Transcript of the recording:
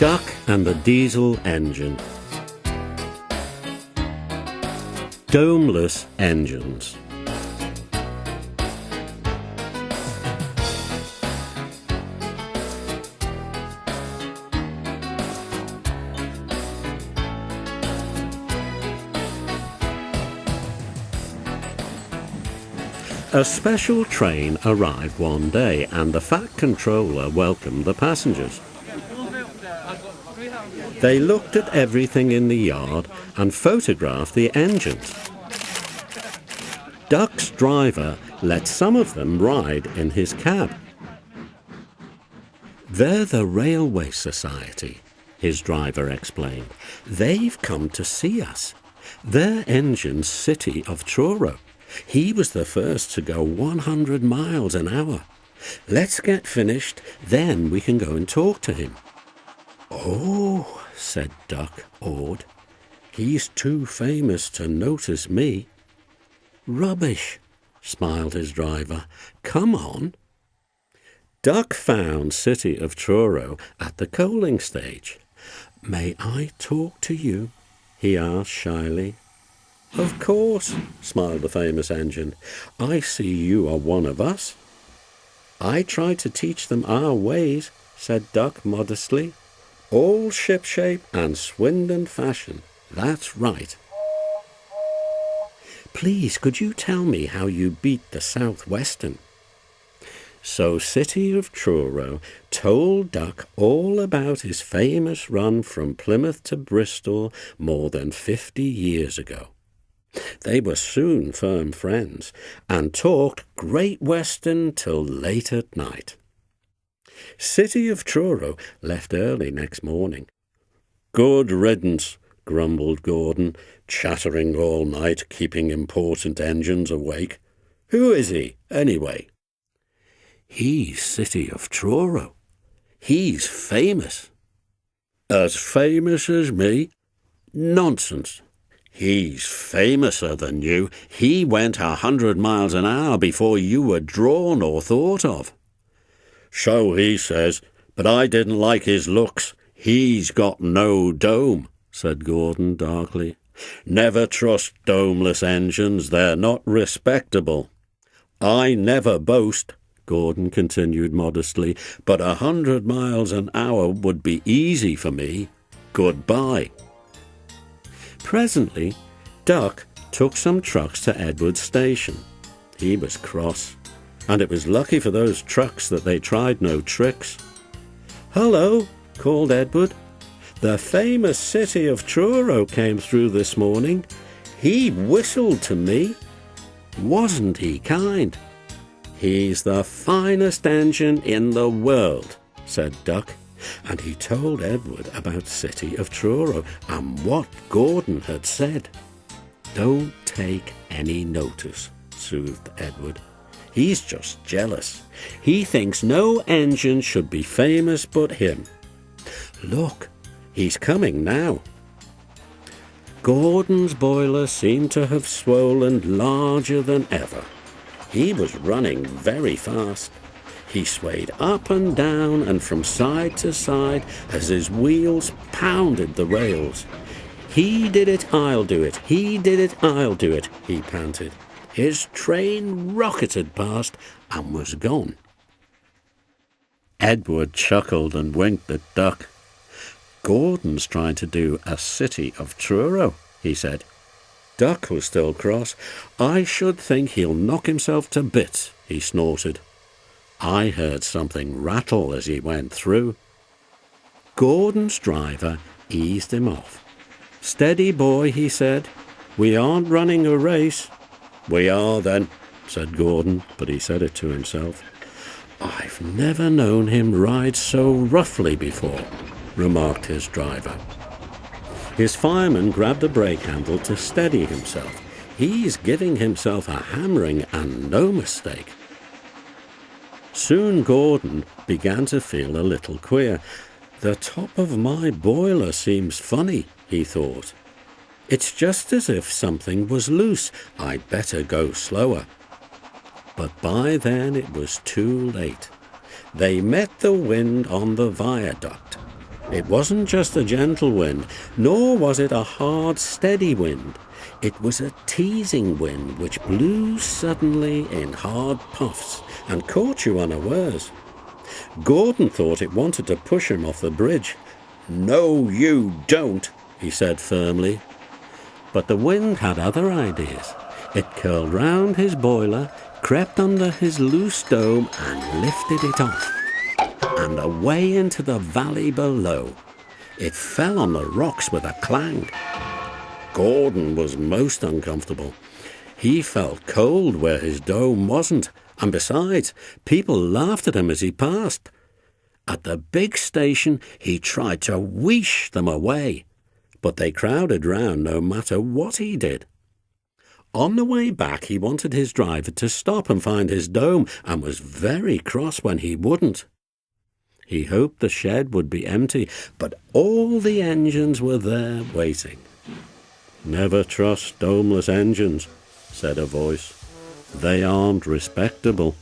Duck and the Diesel Engine. Domeless Engines. A special train arrived one day and the fat controller welcomed the passengers. They looked at everything in the yard and photographed the engines. Duck's driver let some of them ride in his cab. "They're the Railway Society," his driver explained. "They've come to see us. Their engine's City of Truro. He was the first to go 100 miles an hour. Let's get finished, then we can go and talk to him." "Oh," said Duck, awed. "He's too famous to notice me." "Rubbish," smiled his driver. "Come on." Duck found City of Truro at the coaling stage. "May I talk to you?" he asked shyly. "Of course," smiled the famous engine. "I see you are one of us." "I try to teach them our ways," said Duck modestly. "All shipshape and Swindon fashion. That's right." "Please, could you tell me how you beat the Southwestern?" So City of Truro told Duck all about his famous run from Plymouth to Bristol more than 50 years ago. They were soon firm friends and talked Great Western till late at night. City of Truro left early next morning. "Good riddance," grumbled Gordon, chattering all night, keeping important engines awake. "Who is he, anyway?" "He's City of Truro. He's famous." "As famous as me?" "Nonsense. He's famouser than you. He went 100 miles an hour before you were drawn or thought of." "So he says, but I didn't like his looks. He's got no dome," said Gordon darkly. "Never trust domeless engines. They're not respectable." "I never boast," Gordon continued modestly, "but 100 miles an hour would be easy for me. Goodbye." Presently, Duck took some trucks to Edward's station. He was cross, and it was lucky for those trucks that they tried no tricks. "Hello," called Edward. "The famous City of Truro came through this morning. He whistled to me. Wasn't he kind?" "He's the finest engine in the world," said Duck, and he told Edward about City of Truro and what Gordon had said. "Don't take any notice," soothed Edward. "He's just jealous. He thinks no engine should be famous but him. Look, he's coming now." Gordon's boiler seemed to have swollen larger than ever. He was running very fast. He swayed up and down and from side to side as his wheels pounded the rails. "He did it, I'll do it. He did it, I'll do it," he panted. His train rocketed past and was gone. Edward chuckled and winked at Duck. "Gordon's trying to do a City of Truro," he said. Duck was still cross. "I should think he'll knock himself to bits," he snorted. "I heard something rattle as he went through." Gordon's driver eased him off. "Steady, boy," he said. "We aren't running a race." "We are, then," said Gordon, but he said it to himself. "I've never known him ride so roughly before," remarked his driver. His fireman grabbed a brake handle to steady himself. "He's giving himself a hammering and no mistake." Soon Gordon began to feel a little queer. "The top of my boiler seems funny," he thought. "It's just as if something was loose. I'd better go slower." But by then it was too late. They met the wind on the viaduct. It wasn't just a gentle wind, nor was it a hard, steady wind. It was a teasing wind which blew suddenly in hard puffs and caught you unawares. Gordon thought it wanted to push him off the bridge. "No, you don't," he said firmly. But the wind had other ideas. It curled round his boiler, crept under his loose dome and lifted it off, and away into the valley below. It fell on the rocks with a clang. Gordon was most uncomfortable. He felt cold where his dome wasn't, and besides, people laughed at him as he passed. At the big station, he tried to wheesh them away, but they crowded round no matter what he did. On the way back, he wanted his driver to stop and find his dome, and was very cross when he wouldn't. He hoped the shed would be empty, but all the engines were there waiting. "Never trust Domeless Engines," said a voice. "They aren't respectable."